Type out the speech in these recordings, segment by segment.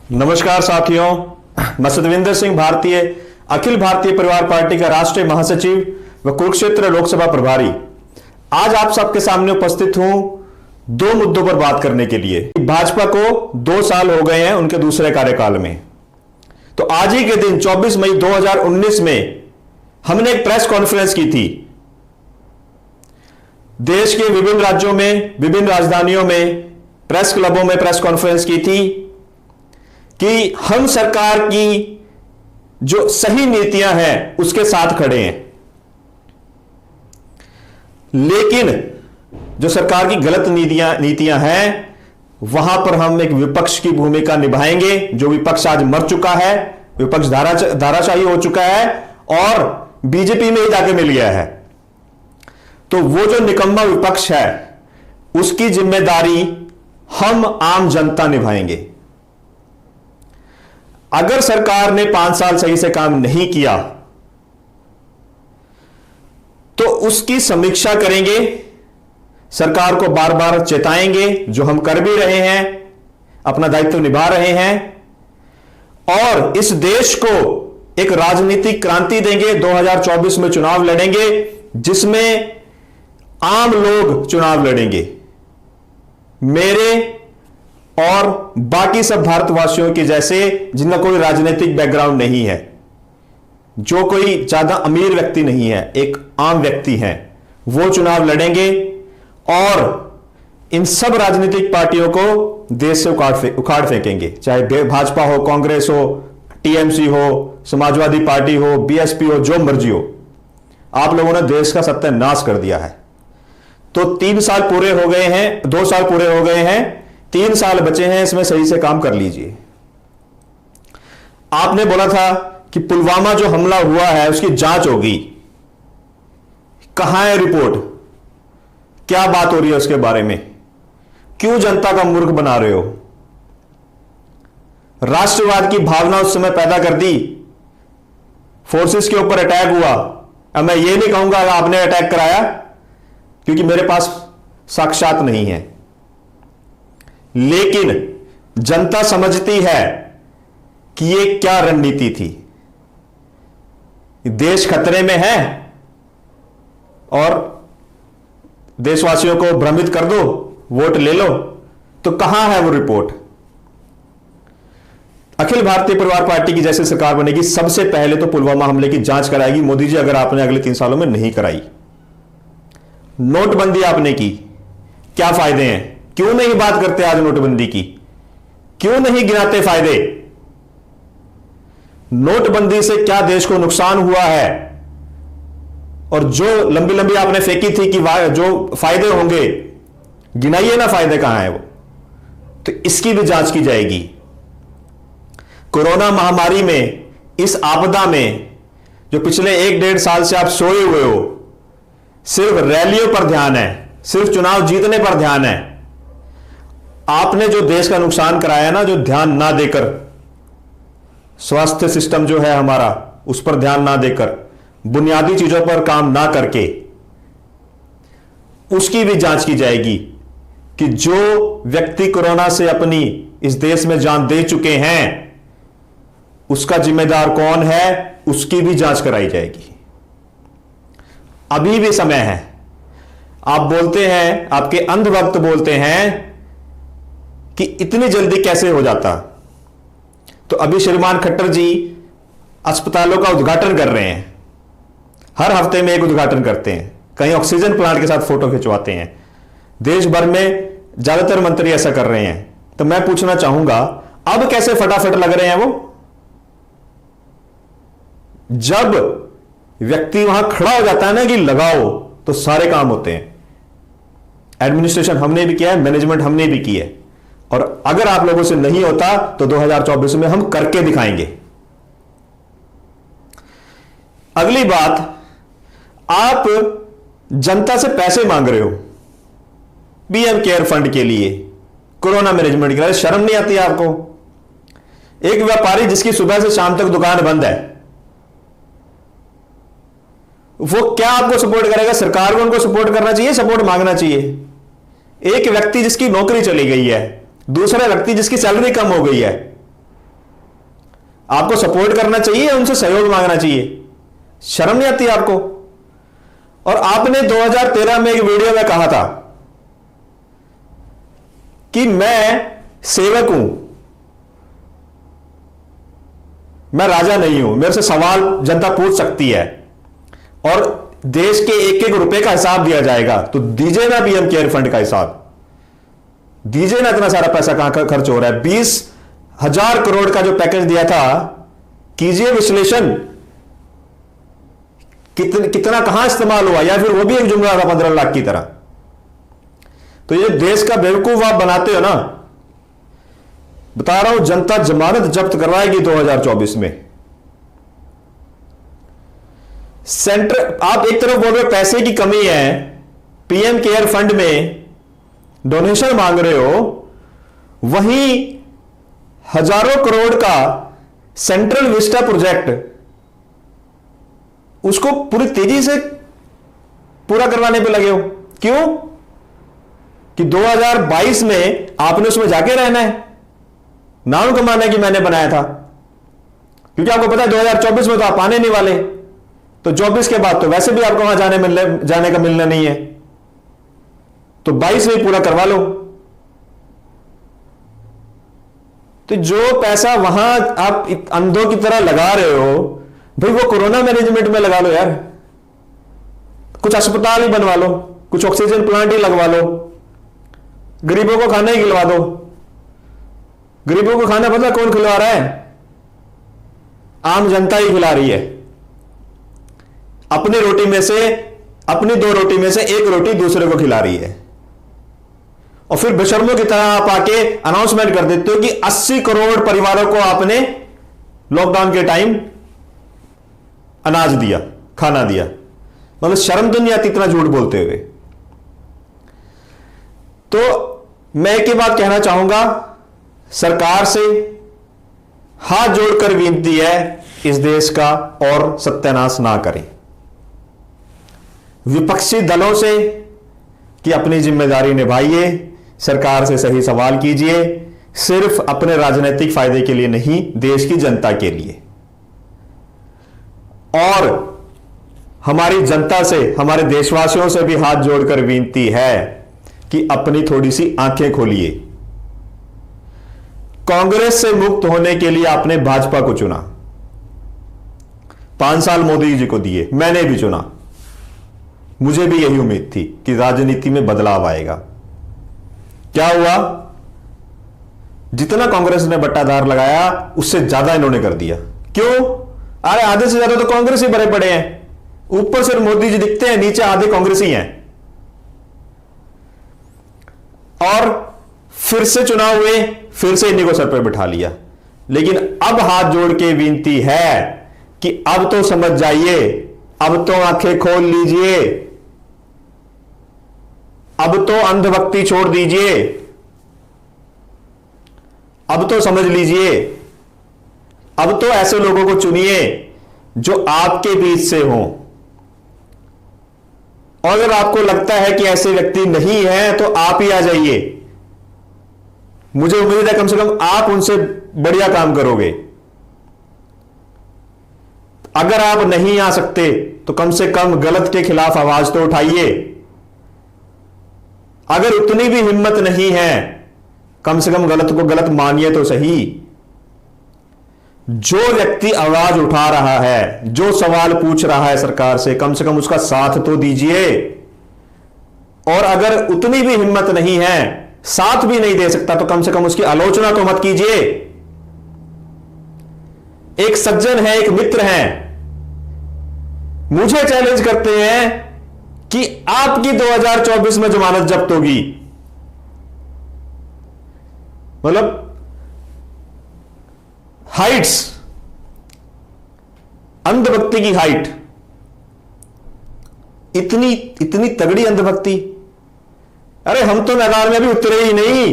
नमस्कार साथियों, मैं सतविंदर सिंह भारतीय, अखिल भारतीय परिवार पार्टी का राष्ट्रीय महासचिव व कुरुक्षेत्र लोकसभा प्रभारी। आज आप सबके सामने उपस्थित हूं दो मुद्दों पर बात करने के लिए। भाजपा को 2 साल हो गए हैं उनके दूसरे कार्यकाल में, तो आज ही के दिन 24 मई 2019 में हमने एक प्रेस कॉन्फ्रेंस की थी। देश के विभिन्न राज्यों में, विभिन्न राजधानियों में, प्रेस क्लबों में प्रेस कॉन्फ्रेंस की थी कि हम सरकार की जो सही नीतियां हैं उसके साथ खड़े हैं, लेकिन जो सरकार की गलत नीतियां हैं वहां पर हम एक विपक्ष की भूमिका निभाएंगे। जो विपक्ष आज मर चुका है, विपक्ष धाराशाही हो चुका है और बीजेपी में ही जाके मिल गया है, तो वो जो निकम्मा विपक्ष है उसकी जिम्मेदारी हम आम जनता निभाएंगे। अगर सरकार ने 5 साल सही से काम नहीं किया तो उसकी समीक्षा करेंगे, सरकार को बार बार चेताएंगे, जो हम कर भी रहे हैं, अपना दायित्व निभा रहे हैं, और इस देश को एक राजनीतिक क्रांति देंगे। 2024 में चुनाव लड़ेंगे जिसमें आम लोग चुनाव लड़ेंगे। मेरे और बाकी सब भारतवासियों के जैसे जिनका कोई राजनीतिक बैकग्राउंड नहीं है, जो कोई ज्यादा अमीर व्यक्ति नहीं है, एक आम व्यक्ति है, वो चुनाव लड़ेंगे और इन सब राजनीतिक पार्टियों को देश से उखाड़ फेंकेंगे। चाहे भाजपा हो, कांग्रेस हो, टीएमसी हो, समाजवादी पार्टी हो, बीएसपी हो, जो मर्जी हो, आप लोगों ने देश का सत्यानाश कर दिया है। तो 3 साल पूरे हो गए हैं, 2 साल पूरे हो गए हैं, 3 साल बचे हैं, इसमें सही से काम कर लीजिए। आपने बोला था कि पुलवामा जो हमला हुआ है उसकी जांच होगी, कहां है रिपोर्ट? क्या बात हो रही है उसके बारे में? क्यों जनता का मूर्ख बना रहे हो? राष्ट्रवाद की भावना उस समय पैदा कर दी, फोर्सेस के ऊपर अटैक हुआ। अब मैं ये नहीं कहूंगा आपने अटैक कराया, क्योंकि मेरे पास साक्ष्यात नहीं है, लेकिन जनता समझती है कि ये क्या रणनीति थी। देश खतरे में है और देशवासियों को भ्रमित कर दो, वोट ले लो, तो कहां है वो रिपोर्ट? अखिल भारतीय परिवार पार्टी की जैसे सरकार बनेगी, सबसे पहले तो पुलवामा हमले की जांच कराएगी मोदी जी, अगर आपने अगले 3 सालों में नहीं कराई। नोटबंदी आपने की, क्या फायदे हैं? क्यों नहीं बात करते आज नोटबंदी की? क्यों नहीं गिनाते फायदे? नोटबंदी से क्या देश को नुकसान हुआ है, और जो लंबी लंबी आपने फेंकी थी कि जो फायदे होंगे, गिनाइए ना फायदे कहां है वो। तो इसकी भी जांच की जाएगी। कोरोना महामारी में, इस आपदा में जो पिछले 1-1.5 साल से आप सोए हुए हो, सिर्फ रैलियों पर ध्यान है, सिर्फ चुनाव जीतने पर ध्यान है। आपने जो देश का नुकसान कराया ना, जो ध्यान ना देकर, स्वास्थ्य सिस्टम जो है हमारा, उस पर ध्यान ना देकर, बुनियादी चीजों पर काम ना करके, उसकी भी जांच की जाएगी कि जो व्यक्ति कोरोना से अपनी इस देश में जान दे चुके हैं उसका जिम्मेदार कौन है, उसकी भी जांच कराई जाएगी। अभी भी समय है। आप बोलते हैं, आपके अंधभक्त बोलते हैं कि इतनी जल्दी कैसे हो जाता, तो अभी श्रीमान खट्टर जी अस्पतालों का उद्घाटन कर रहे हैं, हर हफ्ते में एक उद्घाटन करते हैं, कहीं ऑक्सीजन प्लांट के साथ फोटो खिंचवाते हैं। देश भर में ज्यादातर मंत्री ऐसा कर रहे हैं। तो मैं पूछना चाहूंगा, अब कैसे फटाफट लग रहे हैं वो? जब व्यक्ति वहां खड़ा हो जाता है ना कि लगाओ, तो सारे काम होते हैं। एडमिनिस्ट्रेशन हमने भी किया है, मैनेजमेंट हमने भी की है, और अगर आप लोगों से नहीं होता तो 2024 में हम करके दिखाएंगे। अगली बात, आप जनता से पैसे मांग रहे हो पीएम केयर फंड के लिए, कोरोना मैनेजमेंट के लिए। शर्म नहीं आती आपको? एक व्यापारी जिसकी सुबह से शाम तक दुकान बंद है, वो क्या आपको सपोर्ट करेगा? सरकार को उनको सपोर्ट करना चाहिए, सपोर्ट मांगना चाहिए। एक व्यक्ति जिसकी नौकरी चली गई है, दूसरा व्यक्ति जिसकी सैलरी कम हो गई है, आपको सपोर्ट करना चाहिए या उनसे सहयोग मांगना चाहिए? शर्म नहीं आती आपको? और आपने 2013 में एक वीडियो में कहा था कि मैं सेवक हूं, मैं राजा नहीं हूं, मेरे से सवाल जनता पूछ सकती है और देश के एक एक रुपए का हिसाब दिया जाएगा। तो दीजिए ना पीएम केयर फंड का हिसाब, दीजिए ना, इतना सारा पैसा कहां खर्च हो रहा है। 20,000 करोड़ का जो पैकेज दिया था, कीजिए विश्लेषण, कितना कहां इस्तेमाल हुआ, या फिर वो भी एक जुमला था 15 लाख की तरह। तो ये देश का बेवकूफ आप बनाते हो ना, बता रहा हूं, जनता जमानत जब्त करवाएगी 2024 में। सेंटर, आप एक तरफ बोल रहे हो पैसे की कमी है, पीएम केयर फंड में डोनेशन मांग रहे हो, वहीं हजारों करोड़ का सेंट्रल विस्टा प्रोजेक्ट, उसको पूरी तेजी से पूरा करवाने पे लगे हो। क्यों? कि 2022 में आपने उसमें जाके रहना है, नाम कमाना है कि मैंने बनाया था, क्योंकि आपको पता है 2024 में तो आप आने नहीं वाले, तो 24 के बाद तो वैसे भी आपको वहां जाने का मिलना नहीं है, तो 22 में ही पूरा करवा लो। तो जो पैसा वहां आप अंधों की तरह लगा रहे हो, भाई वो कोरोना मैनेजमेंट में लगा लो यार, कुछ अस्पताल ही बनवा लो, कुछ ऑक्सीजन प्लांट ही लगवा लो, गरीबों को खाना ही खिलवा दो। गरीबों को खाना पता कौन खिलवा रहा है? आम जनता ही खिला रही है। अपनी रोटी में से, अपनी 2 रोटी में से 1 रोटी दूसरे को खिला रही है। और फिर बेशर्मों की तरह आप आके अनाउंसमेंट कर देते हो कि 80 करोड़ परिवारों को आपने लॉकडाउन के टाइम अनाज दिया, खाना दिया। मतलब शर्म तो नहीं आती इतना झूठ बोलते हुए। तो मैं एक ही बात कहना चाहूंगा, सरकार से हाथ जोड़कर विनती है, इस देश का और सत्यानाश ना करें। विपक्षी दलों से कि अपनी जिम्मेदारी निभाइए, सरकार से सही सवाल कीजिए, सिर्फ अपने राजनीतिक फायदे के लिए नहीं, देश की जनता के लिए। और हमारी जनता से, हमारे देशवासियों से भी हाथ जोड़कर विनती है कि अपनी थोड़ी सी आंखें खोलिए। कांग्रेस से मुक्त होने के लिए आपने भाजपा को चुना, 5 साल मोदी जी को दिए, मैंने भी चुना, मुझे भी यही उम्मीद थी कि राजनीति में बदलाव आएगा। क्या हुआ? जितना कांग्रेस ने बट्टाधार लगाया उससे ज्यादा इन्होंने कर दिया। क्यों? अरे आधे से ज्यादा तो कांग्रेस ही भरे पड़े हैं, ऊपर से मोदी जी दिखते हैं, नीचे आधे कांग्रेस ही हैं। और फिर से चुनाव हुए, फिर से इन्हीं को सर पर बिठा लिया। लेकिन अब हाथ जोड़ के विनती है कि अब तो समझ जाइए, अब तो आंखें खोल लीजिए, अब तो अंधभक्ति छोड़ दीजिए, अब तो समझ लीजिए, अब तो ऐसे लोगों को चुनिए जो आपके बीच से हों। और अगर आपको लगता है कि ऐसे व्यक्ति नहीं है तो आप ही आ जाइए, मुझे उम्मीद है कम से कम आप उनसे बढ़िया काम करोगे। अगर आप नहीं आ सकते तो कम से कम गलत के खिलाफ आवाज तो उठाइए। अगर उतनी भी हिम्मत नहीं है, कम से कम गलत को गलत मानिए तो सही। जो व्यक्ति आवाज उठा रहा है, जो सवाल पूछ रहा है सरकार से कम उसका साथ तो दीजिए। और अगर उतनी भी हिम्मत नहीं है, साथ भी नहीं दे सकता, तो कम से कम उसकी आलोचना तो मत कीजिए। एक सज्जन है, एक मित्र है, मुझे चैलेंज करते हैं कि आपकी 2024 में जमानत जब्त होगी। मतलब हाइट्स, अंधभक्ति की हाइट, इतनी तगड़ी अंधभक्ति। अरे हम तो मैदान में अभी उतरे ही नहीं,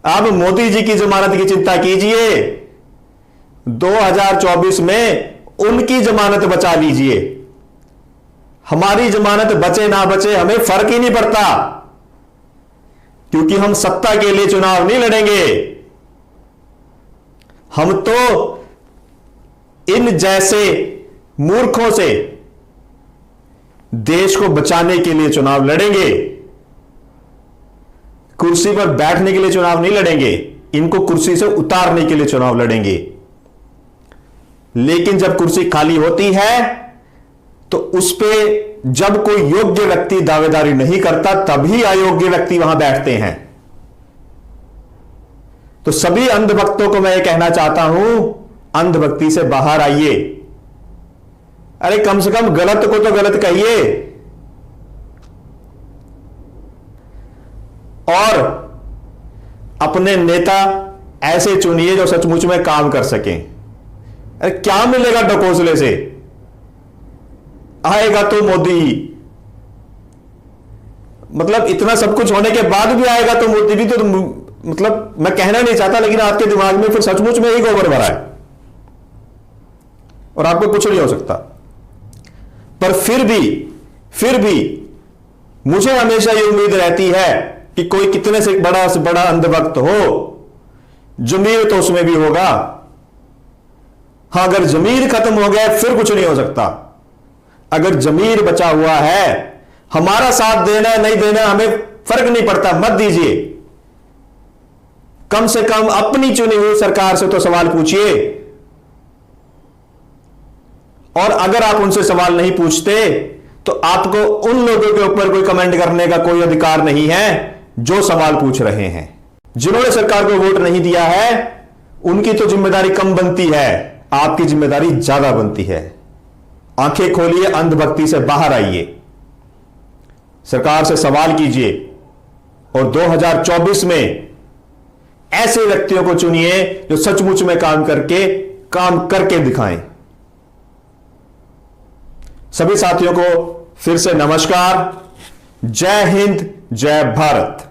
आप मोदी जी की जमानत की चिंता कीजिए, 2024 में उनकी जमानत बचा लीजिए। हमारी जमानत बचे ना बचे हमें फर्क ही नहीं पड़ता, क्योंकि हम सत्ता के लिए चुनाव नहीं लड़ेंगे, हम तो इन जैसे मूर्खों से देश को बचाने के लिए चुनाव लड़ेंगे, कुर्सी पर बैठने के लिए चुनाव नहीं लड़ेंगे, इनको कुर्सी से उतारने के लिए चुनाव लड़ेंगे। लेकिन जब कुर्सी खाली होती है तो उस पे जब कोई योग्य व्यक्ति दावेदारी नहीं करता तभी अयोग्य व्यक्ति वहां बैठते हैं। तो सभी अंधभक्तों को मैं यह कहना चाहता हूं, अंधभक्ति से बाहर आइए। अरे कम से कम गलत को तो गलत कहिए और अपने नेता ऐसे चुनिए जो सचमुच में काम कर सकें। अरे क्या मिलेगा ढकोसले से? आएगा तो मोदी ही, मतलब इतना सब कुछ होने के बाद भी आएगा तो मोदी भी, तो मतलब मैं कहना नहीं चाहता, लेकिन आपके दिमाग में फिर सचमुच में ही गोबर भरा है और आपको कुछ नहीं हो सकता। पर फिर भी मुझे हमेशा ये उम्मीद रहती है कि कोई कितने से बड़ा अंधभक्त हो, जमीर तो उसमें भी होगा। हां, अगर जमीर खत्म हो गया फिर कुछ नहीं हो सकता। अगर जमीर बचा हुआ है, हमारा साथ देना है नहीं देना हमें फर्क नहीं पड़ता, मत दीजिए। कम से कम अपनी चुनी हुई सरकार से तो सवाल पूछिए। और अगर आप उनसे सवाल नहीं पूछते तो आपको उन लोगों के ऊपर कोई कमेंट करने का कोई अधिकार नहीं है जो सवाल पूछ रहे हैं। जिन्होंने सरकार को वोट नहीं दिया है उनकी तो जिम्मेदारी कम बनती है, आपकी जिम्मेदारी ज्यादा बनती है। आंखें खोलिए, अंधभक्ति से बाहर आइए, सरकार से सवाल कीजिए और 2024 में ऐसे व्यक्तियों को चुनिए जो सचमुच में काम करके दिखाएं। सभी साथियों को फिर से नमस्कार। जय हिंद, जय भारत।